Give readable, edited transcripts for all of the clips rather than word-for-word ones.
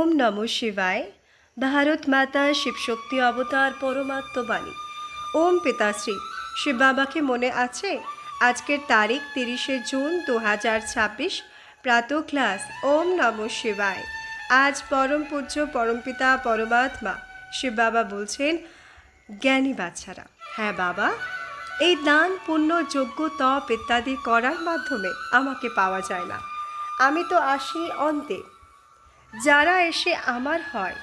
ओम नमो शिवाय। भारत माता शिवशक्ति अवतार परमात्मबाणी। ओम पिताश्री शिव बाबा के मने आछे आजकेर तारीख 30 जून 2026 प्रातः क्लास। ओम नमो शिवाय। आज परम पूज्य परमपिता परमात्मा शिव बाबा बोलছেন জ্ঞানী বাচ্চারা, হ্যাঁ বাবা, এই দান পুণ্য যজ্ঞ তপ ইত্যাদি করার মাধ্যমে আমাকে পাওয়া যায় না। আমি তো আসি অন্তে। যারা এসে আমার হয়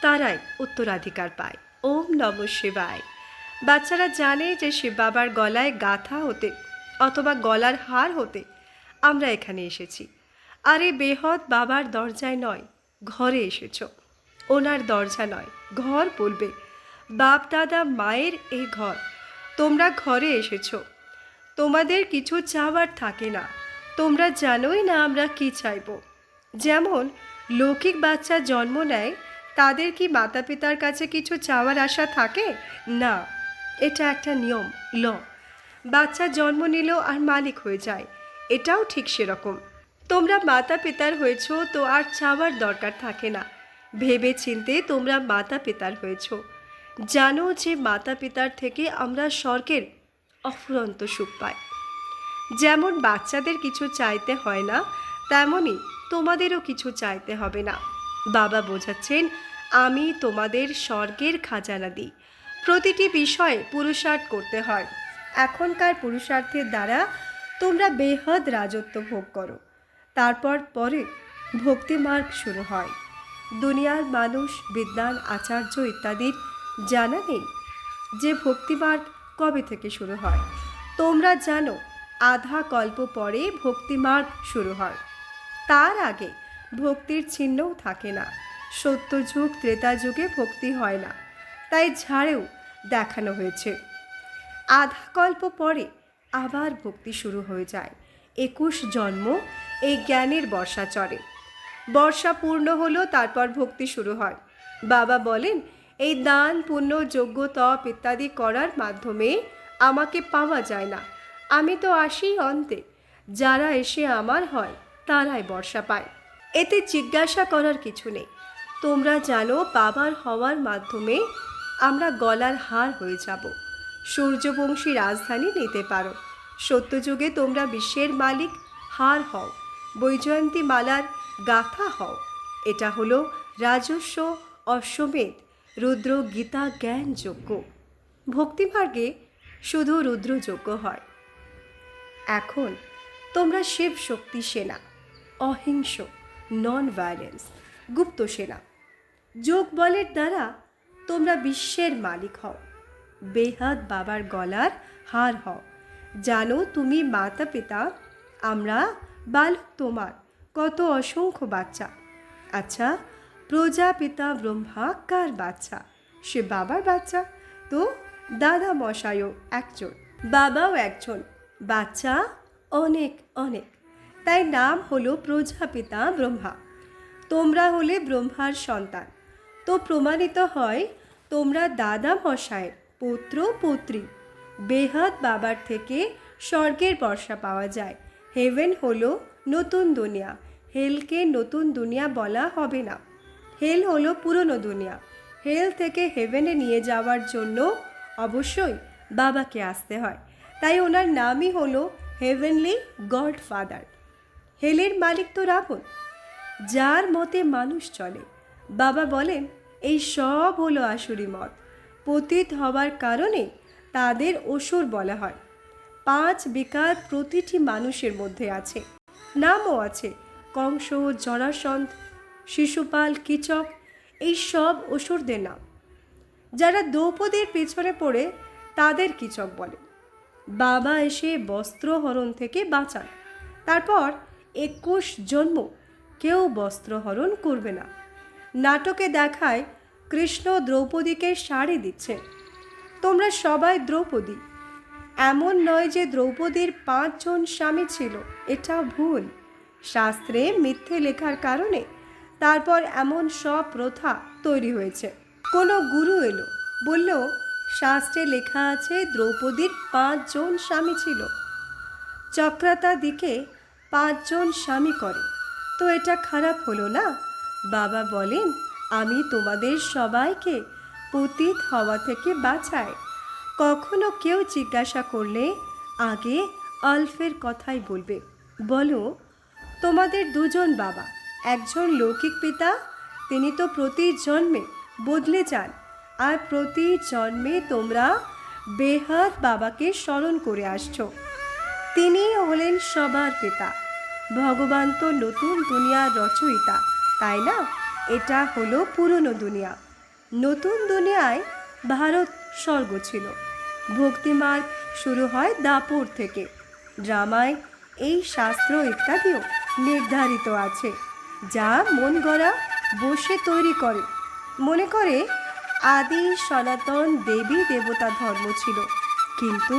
তারাই উত্তরাধিকার পায়। ওম নম শিবায়। বাচ্চারা জানে যে শিব বাবার গলায় গাঁথা হতে অথবা গলার হার হতে আমরা এখানে এসেছি। আর এই বেহদ বাবার দরজায় নয়, ঘরে এসেছ। ওনার দরজা নয়, ঘর বলবে। বাপ দাদা মায়ের এই ঘর, তোমরা ঘরে এসেছ। তোমাদের কিছু চাওয়ার থাকে না, তোমরা জানোই না আমরা কি চাইব। যেমন লৌকিক বাচ্চা জন্ম নেয়, তাদের কি মাতা পিতার কাছে কিছু চাওয়ার আশা থাকে না? এটা একটা নিয়ম, ল। বাচ্চা জন্ম নিল আর মালিক হয়ে যায়, এটাও ঠিক সেরকম। তোমরা মাতা পিতার হয়েছ তো আর চাওয়ার দরকার থাকে না। ভেবে চিনতে তোমরা মাতা পিতার হয়েছ। জানো যে মাতা পিতার থেকে আমরা স্বর্গের অফুরন্ত সুখ পাই। যেমন বাচ্চাদের কিছু চাইতে হয় না, তেমনই তোমাদেরও কিছু চাইতে হবে না। বাবা বোঝাচ্ছেন, আমি তোমাদের স্বর্গের খাজানা দিই। প্রতিটি বিষয়ে পুরুষার্থ করতে হয়। এখনকার পুরুষার্থের দ্বারা তোমরা বেহদ রাজত্ব ভোগ করো। তারপর পরে ভক্তিমার্গ শুরু হয়। দুনিয়ার মানুষ বিদ্বান আচার্য ইত্যাদির জানা নেই যে ভক্তিমার্গ কবে থেকে শুরু হয়। তোমরা জানো আধা কল্প পরে ভক্তিমার্গ শুরু হয়। তার আগে ভক্তির চিহ্নও থাকে না। সত্যযুগ ত্রেতা যুগে ভক্তি হয় না, তাই ঝাড়েও দেখানো হয়েছে। আধা কল্প পরে আবার ভক্তি শুরু হয়ে যায়। 21 জন্ম এই জ্ঞানের বর্ষা চড়ে। বর্ষা পূর্ণ হলো, তারপর ভক্তি শুরু হয়। বাবা বলেন, এই দান পুণ্য যজ্ঞ তপ ইত্যাদি করার মাধ্যমে আমাকে পাওয়া যায় না। আমি তো আসি অন্তে। যারা এসে আমার হয় তারাই বর্ষা পায়। এতে জিজ্ঞাসা করার কিছু নেই। তোমরা জানো বাবার হওয়ার মাধ্যমে আমরা গলার হার হয়ে যাব। সূর্যবংশী রাজধানী নিতে পারো। সত্যযুগে তোমরা বিশ্বের মালিক হার হও, বৈজয়ন্তী মালার গাথা হও। এটা হলো রাজস্ব অশ্বমেধ রুদ্র গীতা জ্ঞান যজ্ঞ। ভক্তিমার্গে শুধু রুদ্রযজ্ঞ হয়। এখন তোমরা শিব শক্তি সেনা, অহিংস নন ভায়োলেন্স গুপ্ত সেনা। যোগ বলের দ্বারা তোমরা বিশ্বের মালিক হও। বেহাদ বাবার গলার হার হও। জানো তুমি মাতা পিতা, আমরা বালক তোমার কত অসংখ্য বাচ্চা। আচ্ছা, প্রজাপিতা ব্রহ্মা কার বাচ্চা? সে বাবার বাচ্চা। তো দাদা মশাইও একজন, বাবাও একজন, বাচ্চা অনেক অনেক। তাই নাম হলো প্রজাপিতা ব্রহ্মা। তোমরা হলে ব্রহ্মার সন্তান। তো প্রমাণিত হয় তোমরা দাদা মশাইয়ের পুত্র পুত্রী। বেহাদ বাবার থেকে স্বর্গের বর্ষা পাওয়া যায়। হেভেন হলো নতুন দুনিয়া। হেলকে নতুন দুনিয়া বলা হবে না। হেল হলো পুরনো দুনিয়া। হেল থেকে হেভেনে নিয়ে যাওয়ার জন্য অবশ্যই বাবাকে আসতে হয়। তাই ওনার নামই হলো হেভেনলি গড ফাদার। হেলের মালিক তো রাবণ, যার মতে মানুষ চলে। বাবা বলেন, এই সব হলো আসুরি মত। পতিত হওয়ার কারণে তাদের অসুর বলা হয়। 5 বিকার প্রতিটি মানুষের মধ্যে আছে। নামও আছে, কংস, জরাসন্ধ, শিশুপাল, কীচক। এই সব অসুরদের নাম। যারা দ্রৌপদীর পিছনে পড়ে তাদের কীচক বলে। বাবা এসে বস্ত্রহরণ থেকে বাঁচান। তারপর 21 জন্ম কেউ বস্ত্রহরণ করবে না। নাটকে দেখায় কৃষ্ণ দ্রৌপদীকে শাড়ি দিচ্ছেন। তোমরা সবাই দ্রৌপদী। এমন নয় যে দ্রৌপদীর 5 জন স্বামী ছিল, এটা ভুল। শাস্ত্রে মিথ্যে লেখার কারণে তারপর এমন সব প্রথা তৈরি হয়েছে। কোনো গুরু এলো, বলল শাস্ত্রে লেখা আছে দ্রৌপদীর 5 জন স্বামী ছিল। চক্রাতা দিকে 5 জন স্বামী করে, তো এটা খারাপ হলো না? বাবা বলেন, আমি তোমাদের সবাইকে পতিত হওয়া থেকে বাঁচাই। কখনো কেউ জিজ্ঞাসা করলে আগে আলফের কথাই বলবে। বলো, তোমাদের দুজন বাবা, একজন লৌকিক পিতা, তিনি তো প্রতি জন্মে বদলে যান, আর প্রতি জন্মে তোমরা বেহাত বাবাকে স্মরণ করে আসছো। তিনি হলেন সবার পিতা। ভগবান তো নতুন দুনিয়ার রচয়িতা, তাই না? এটা হলো পুরনো দুনিয়া। নতুন দুনিয়ায় ভারত স্বর্গ ছিল। ভক্তিমার্গ শুরু হয় দাপর থেকে। ড্রামায় এই শাস্ত্র ইত্যাদিও নির্ধারিত আছে, যা মন গড়া বসে তৈরি করে। মনে করে আদি সনাতন দেবী দেবতা ধর্ম ছিল, কিন্তু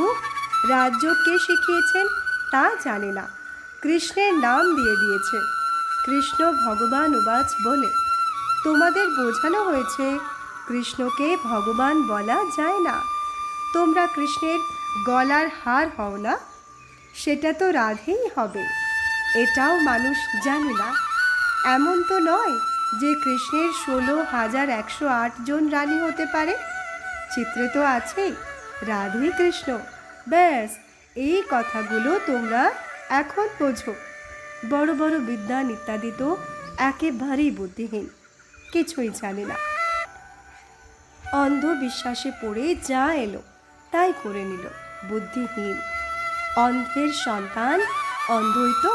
রাজ্য কে শিখিয়েছেন তা জানে না। কৃষ্ণের নাম দিয়ে দিয়েছে। কৃষ্ণ ভগবান উবাচ বলে, তোমাদের বোঝানো হয়েছে কৃষ্ণকে ভগবান বলা যায় না। তোমরা কৃষ্ণের গলার হার হও না, সেটা তো রাধেই হবে। এটাও মানুষ জানে না। এমন তো নয় যে কৃষ্ণের 16,108 জন রানী হতে পারে। চিত্রে তো আছেই রাধে কৃষ্ণ। ব্যাস, এই কথাগুলো তোমরা এখন বোঝো। বড় বড় বিদ্বান ইত্যাদি তো একেবারেই বুদ্ধিহীন, কিছুই জানে না। অন্ধবিশ্বাসে পড়ে যা এলো তাই করে নিল। বুদ্ধিহীন। অন্ধের সন্তান অন্ধই তো।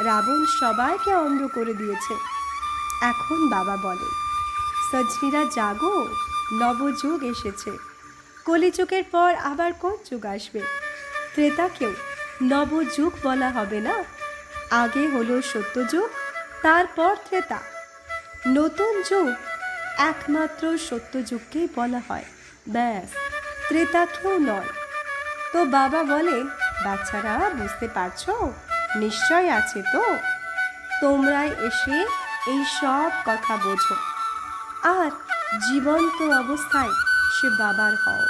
রাবণ সবাইকে অন্ধ করে দিয়েছে। এখন বাবা বলে, সজনীরা জাগো, নবযুগ এসেছে। কলিযুগের পর আবার কোন যুগ আসবে? ত্রেতাকেও নবযুগ বলা হবে না। আগে হলো সত্যযুগ, তারপর ত্রেতা। নতুন যুগ একমাত্র সত্যযুগকেই বলা হয়। ব্যাস, ত্রেতাকেও নয়। তো বাবা বলেন, বাচ্চারা বুঝতে পারছো? নিশ্চয় আছে তো। তোমরাই এসে এই সব কথা বোঝো, আর জীবন্ত অবস্থায় সে বাবার হও।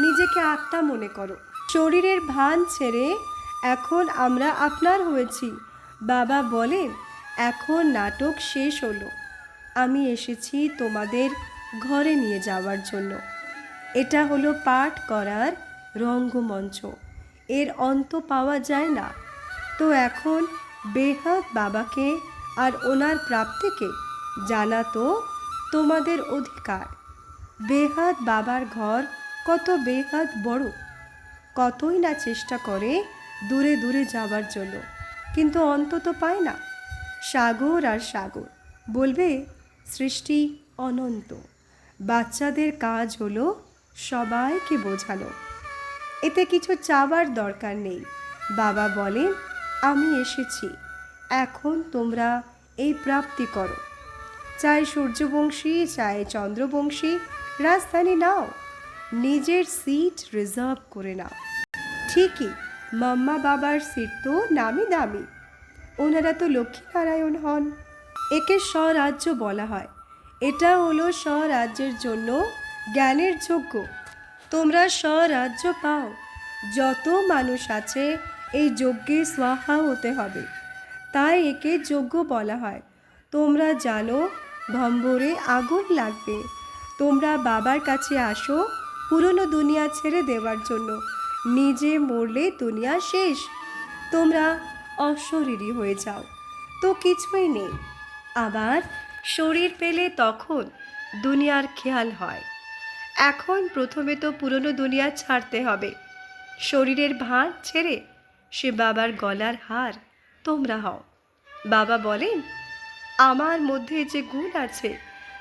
নিজেকে আত্মা মনে করো। শরীরের ভান ছেড়ে এখন আমরা আপনার হয়েছি। বাবা বলেন, এখন নাটক শেষ হলো। আমি এসেছি তোমাদের ঘরে নিয়ে যাওয়ার জন্য। এটা হলো পাঠ করার রঙ্গমঞ্চ। এর অন্ত পাওয়া যায় না। তো এখন বেহাত বাবাকে আর ওনার প্রাপ্তিকে জানা তো তোমাদের অধিকার। বেহাত বাবার ঘর কত বেহাত বড়। কতই না চেষ্টা করে দূরে দূরে যাবার জন্য, কিন্তু অন্তত পায় না। সাগর আর সাগর। বলবে সৃষ্টি অনন্ত। বাচ্চাদের কাজ হলো সবাইকে বোঝানো। এতে কিছু চাওয়ার দরকার নেই। বাবা বলেন, আমি এসেছি, এখন তোমরা এই প্রাপ্তি করো। চাই সূর্যবংশী, চাই চন্দ্রবংশী, রাজধানী নাও, নিজের সিট রিজার্ভ করে নাও। ঠিকই, মাম্মা বাবার সিট তো নামি দামি। ওনারা তো লক্ষ্মীনারায়ণ হন। একে স্বরাজ্য বলা হয়। এটা হলো স্বরাজ্যের জন্য জ্ঞানের যোগ্য। তোমরা স্বরাজ্য পাও। যত মানুষ আছে এই যজ্ঞে স্বাহা হতে হবে, তাই একে যজ্ঞ বলা হয়। তোমরা জানো ভম্বরে আগুন লাগবে। তোমরা বাবার কাছে আসো পুরনো দুনিয়া ছেড়ে দেওয়ার জন্য। নিজে মরলে দুনিয়া শেষ, তোমরা অশরীরী হয়ে যাও, তো কিছুই নেই। আবার শরীর পেলে তখন দুনিয়ার খেয়াল হয়। এখন প্রথমে তো পুরনো দুনিয়া ছাড়তে হবে। শরীরের ভাঁড় ছেড়ে সে বাবার গলার হার তোমরা হও। বাবা বলেন, আমার মধ্যে যে গুণ আছে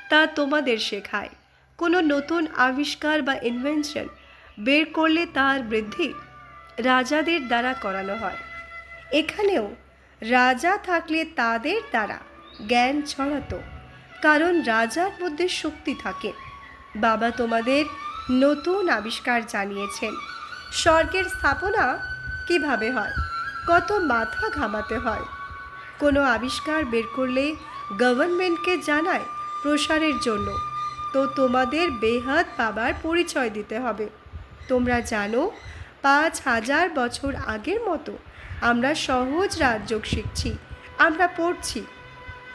তা তোমাদের শেখায়। কোনো নতুন আবিষ্কার বা ইনভেনশন বের করলে তার বৃদ্ধি রাজাদের দ্বারা করানো হয়। এখানেও রাজা থাকলে তাদের দ্বারা জ্ঞান ছড়াতো, কারণ রাজার মধ্যে শক্তি থাকে। বাবা তোমাদের নতুন আবিষ্কার জানিয়েছেন। স্বর্গের স্থাপনা কিভাবে হয়, কত মাথা ঘামাতে হয়। কোনো আবিষ্কার বের করলে গভর্নমেন্টকে জানায় প্রসারের জন্য। তো তোমাদের বেহাত বাবার পরিচয় দিতে হবে। তোমরা জানো 5,000 বছর আগের মতো আমরা সহজ রাজযোগ শিখছি, আমরা পড়ছি।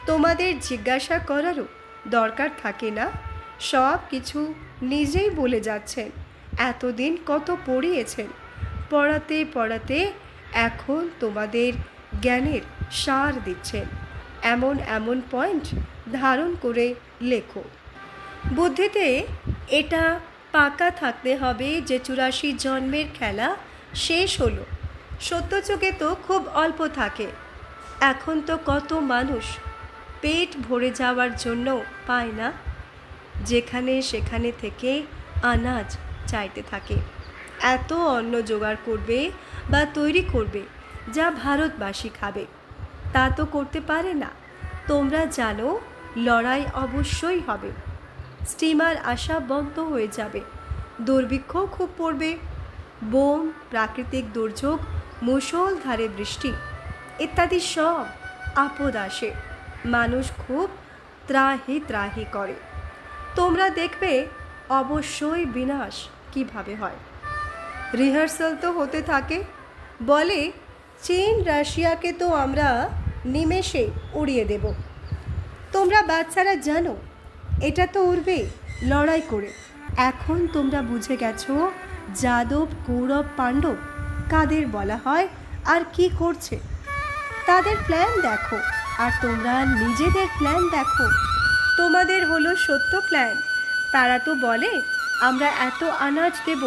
তোমাদের জিজ্ঞাসা করারও দরকার থাকে না, সব কিছু নিজেই বলে যাচ্ছেন। এতদিন কত পড়িয়েছেন, পড়াতে পড়াতে এখন তোমাদের জ্ঞানের সার দিচ্ছেন। এমন এমন পয়েন্ট ধারণ করে লেখো। বুদ্ধিতে এটা পাকা থাকতে হবে যে 84 জন্মের খেলা শেষ হলো। সত্যযুগে তো খুব অল্প থাকে। এখন তো কত মানুষ পেট ভরে যাওয়ার জন্য পায় না, যেখানে সেখানে থেকে আনাজ চাইতে থাকে। এত অন্ন জোগাড় করবে বা তৈরি করবে যা ভারতবাসী খাবে, তা তো করতে পারে না। তোমরা জানো লড়াই অবশ্যই হবে, স্টিমার আসা বন্ধ হয়ে যাবে, দুর্ভিক্ষ খুব পড়বে, বোম, প্রাকৃতিক দুর্যোগ, মুষলধারে বৃষ্টি ইত্যাদি সব আপদ আসে। মানুষ খুব ত্রাহি ত্রাহি করে। তোমরা দেখবে অবশ্যই বিনাশ কিভাবে হয়। রিহার্সাল তো হতে থাকে। বলে চীন রাশিয়াকে তো আমরা নিমেষে উড়িয়ে দেব। তোমরা বাচ্চারা জানো এটা তো উড়বে লড়াই করে। এখন তোমরা বুঝে গেছো যাদব, কৌরব, পাণ্ডব কাদের বলা হয় আর কি করছে। তাদের প্ল্যান দেখো আর তোমরা নিজেদের প্ল্যান দেখো। তোমাদের হলো সত্য প্ল্যান। তারা তো বলে আমরা এত আনাজ দেব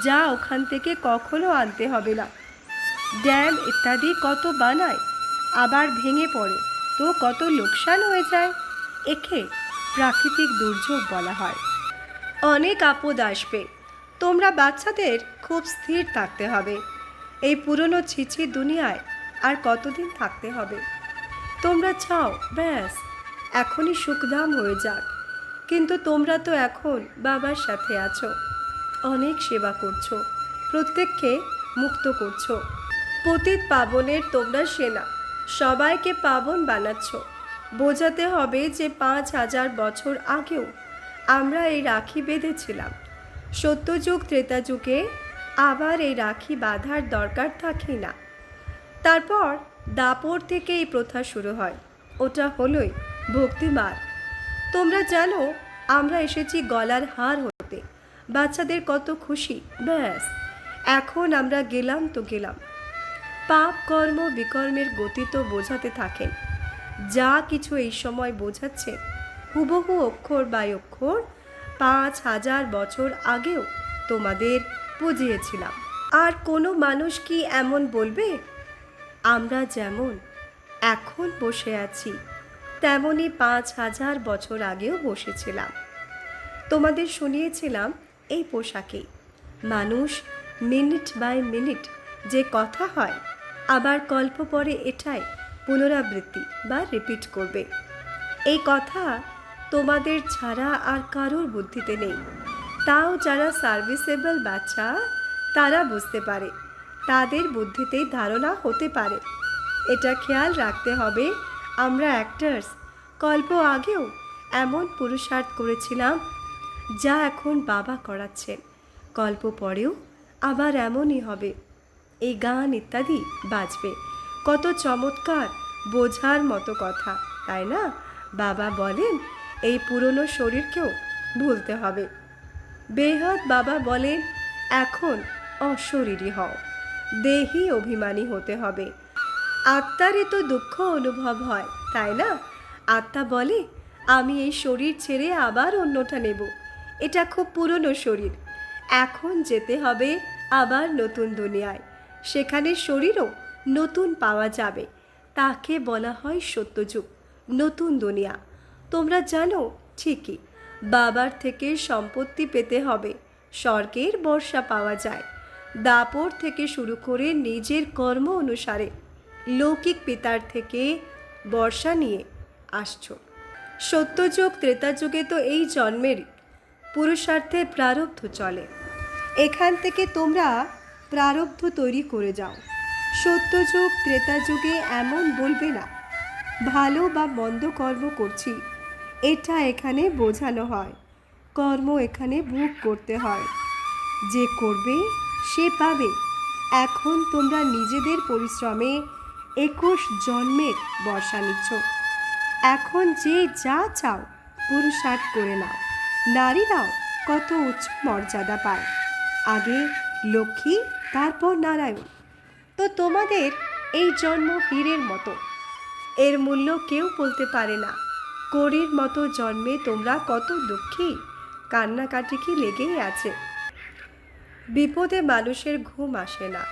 যা ওখান থেকে কখনো আনতে হবে না। ড্যাম ইত্যাদি কত বানায়, আবার ভেঙে পড়ে তো কত লোকসান হয়ে যায়। একে প্রাকৃতিক দুর্যোগ বলা হয়। অনেক আপদ আসবে। তোমরা বাচ্চাদের খুব স্থির থাকতে হবে। এই পুরনো ছিছি দুনিয়ায় আর কতদিন থাকতে হবে। তোমরা চাও ব্যাস এখনই সুখধাম হয়ে যাক, কিন্তু তোমরা তো এখন বাবার সাথে আছো, অনেক সেবা করছো, প্রত্যেককে মুক্ত করছো। পতিত পাবনের তোমরা সেনা, সবাইকে পাবন বানাচ্ছ। বোঝাতে হবে যে 5000 বছর আগেও আমরা এই রাখি বেঁধেছিলাম। সত্যযুগ ত্রেতাযুগে আবার এই রাখি বাঁধার দরকার থাকে না। তারপর দাপর থেকে এই প্রথা শুরু হয়। ওটা হলোই ভক্তিমার্গ। তোমরা জানো আমরা এসেছি গলার হার হতে। বাচ্চাদের কত খুশি, ব্যাস এখন আমরা গেলাম তো গেলাম। পাপ কর্ম বিকর্মের গতি তো বোঝাতে থাকেন। যা কিছু এই সময় বোঝাচ্ছে হুবহু অক্ষর বাই অক্ষর 5000 বছর আগেও তোমাদের বুঝিয়েছিলাম। আর কোনো মানুষ কি এমন বলবে আমরা যেমন এখন বসে আছি তেমনই 5000 বছর আগেও বসেছিলাম। তোমাদের শুনিয়েছিলাম এই পোশাকেই। মানুষ মিনিট বাই মিনিট যে কথা হয়, আবার কল্প পরে এটাই পুনরাবৃত্তি বা রিপিট করবে। এই কথা তোমাদের ছাড়া আর কারোর বুদ্ধিতে নেই। তাও যারা সার্ভিসেবল বাচ্চা তারা বুঝতে পারে, তাদের বুদ্ধিতে ধারণা হতে পারে। এটা খেয়াল রাখতে হবে আমরা অ্যাক্টার্স কল্প আগেও এমন পুরুষার্থ করেছিলাম যা এখন বাবা করাচ্ছেন। কল্প পরেও আবার এমনই হবে। এই গান ইত্যাদি বাজবে, কত চমৎকার বোঝার মতো কথা, তাই না? বাবা বলেন এই পুরনো শরীরকেও ভুলতে হবে। বেহাত বাবা বলেন এখন অশরীরী হও, দেহি অভিমানী হতে হবে। আত্মারই তো দুঃখ অনুভব হয়, তাই না? আত্মা বলে আমি এই শরীর ছেড়ে আবার অন্যটা নেব, এটা খুব পুরনো শরীর, এখন যেতে হবে আবার নতুন দুনিয়ায়, সেখানে শরীরও নতুন পাওয়া যাবে। তাকে বলা হয় সত্যযুগ, নতুন দুনিয়া। তোমরা জানো ঠিকই বাবার থেকে সম্পত্তি পেতে হবে, স্বর্গের বর্ষা পাওয়া যায়। দাপর থেকে শুরু করে নিজের কর্ম অনুসারে লৌকিক পিতার থেকে বর্ষা নিয়ে আসছো। সত্যযুগ ত্রেতাযুগে তো এই জন্মের পুরুষার্থের প্রারব্ধ চলে। এখান থেকে তোমরা প্রারব্ধ তৈরি করে যাও। সত্যযুগ ত্রেতাযুগে এমন বলবে না ভালো বা মন্দ কর্ম করছি, এটা এখানে বোঝানো হয়। কর্ম এখানে ভোগ করতে হয়, যে করবে সে পাবে। এখন তোমরা নিজেদের পরিশ্রমে 21 জন্মের বর্ষা নিচ্ছ। এখন যে যা চাও পুরুষার্থ করে নাও। নারীরাও কত উচ্চ মর্যাদা পায়, আগে লক্ষ্মী তারপর নারায়ণ। তো তোমাদের এই জন্ম হীরের মতো, এর মূল্য কেউ বলতে পারে না। কড়ির মতো জন্মে তোমরা কত দুঃখী, কান্নাকাটি কি লেগেই আছে। বিপদে মানুষের ঘুম আসে না,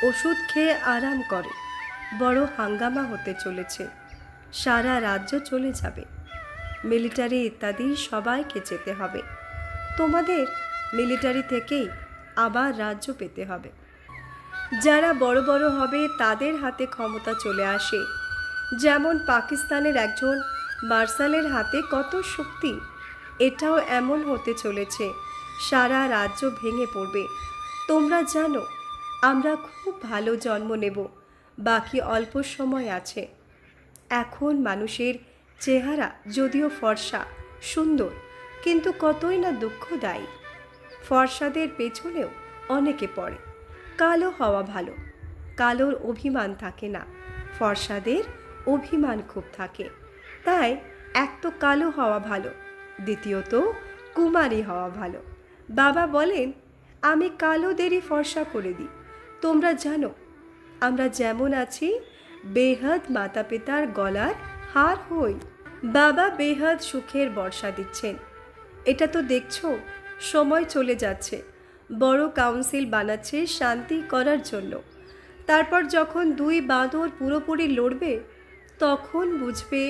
ওষুধ খেয়ে আরাম করে। বড় হাঙ্গামা হতে চলেছে, সারা রাজ্য চলে যাবে, মিলিটারি ইত্যাদি সবাইকে যেতে হবে। তোমাদের মিলিটারি থেকেই আবার রাজ্য পেতে হবে। যারা বড় বড় হবে তাদের হাতে ক্ষমতা চলে আসে, যেমন পাকিস্তানের একজন মার্শালের হাতে কত শক্তি। এটাও এমন হতে চলেছে, সারা রাজ্য ভেঙে পড়বে। তোমরা জানো আমরা খুব ভালো জন্ম নেব, বাকি অল্প সময় আছে। এখন মানুষের চেহারা যদিও ফর্সা সুন্দর, কিন্তু কতই না দুঃখদায়ী। ফর্সাদের পেছনেও অনেকে পড়ে। কালো হওয়া ভালো, কালোর অভিমান থাকে না, ফর্সাদের অভিমান খুব থাকে। তাই এক তো কালো হওয়া ভালো, দ্বিতীয়ত কুমারী হওয়া ভালো। বাবা বলেন আমি কালোদেরই ফর্সা করে দিই। তোমরা জানো আমরা যেমন আছি বেহাদ মাতা পিতার গলার হার হই। বাবা বেহাদ সুখের বর্ষা দিচ্ছেন। এটা তো দেখছো সময় চলে যাচ্ছে, বড় কাউন্সিল বানাচ্ছে শান্তি করার জন্য। তারপর যখন দুই বাঁদর পুরোপুরি লড়বে তখন বুঝবে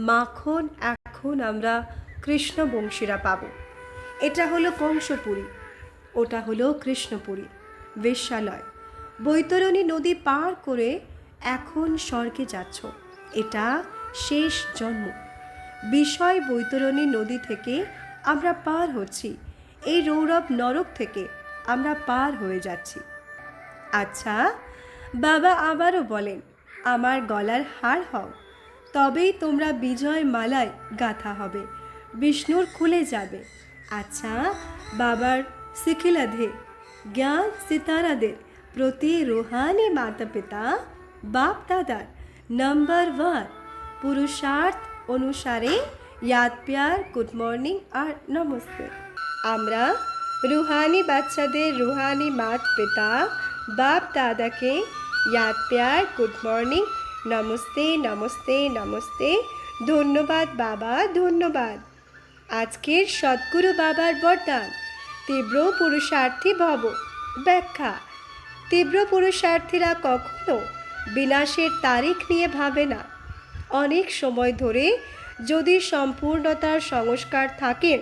মাখন এখন আমরা কৃষ্ণবংশীরা পাব। এটা হলো কংসপুরী, ওটা হলো কৃষ্ণপুরী, বেশ্যালয়। বৈতরণী নদী পার করে এখন স্বর্গে যাচ্ছ, এটা শেষ জন্ম। বিষয় বৈতরণী নদী থেকে আমরা পার হচ্ছি, এই রৌরব নরক থেকে আমরা পার হয়ে যাচ্ছি। আচ্ছা, বাবা আবারও বলেন আমার গলার হার হও, তবেই তোমরা বিজয় মালায় গাঁথা হবে, বিষ্ণুর খুলে যাবে। আচ্ছা, বাবার শিখিলাধে জ্ঞান সিতারাদের প্রতি রুহানি মাতা পিতা বাপ দাদার নাম্বার 1 পুরুষার্থ অনুসারে ইয়াদ প্যার গুড মর্নিং আর নমস্তে। আমরা রুহানি বাচ্চাদের রুহানি মাত পিতা বাপ দাদাকে ইয়াদ প্যার গুড মর্নিং নমস্তে নমস্তে নমস্তে। ধন্যবাদ বাবা, ধন্যবাদ। আজকের সদ্গুরু বাবার বরদান তীব্র পুরুষার্থী ভব। ব্যাখ্যা: তীব্র পুরুষার্থীরা কখনো বিনাশের তারিখ নিয়ে ভাবে না। অনেক সময় ধরে যদি সম্পূর্ণতার সংস্কার থাকে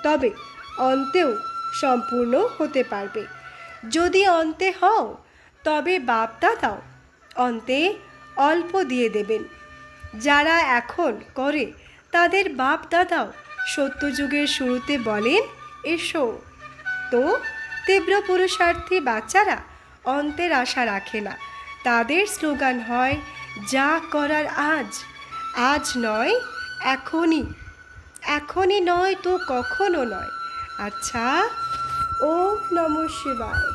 তবে অন্তেও সম্পূর্ণ হতে পারবে। যদি অন্তে হও তবে বাপদাদাও অন্তে অল্প দিয়ে দেবেন। যারা এখন করে তাদের বাপ দাদাও সত্যযুগের শুরুতে বলেন এসো। তো তীব্র পুরুষার্থী বাচ্চারা অন্তের আশা রাখে না, তাদের স্লোগান হয় যা করার আজ, আজ নয় এখনই, এখনই নয় তো কখনো নয়। আচ্ছা, ওম নমঃ শিবায়।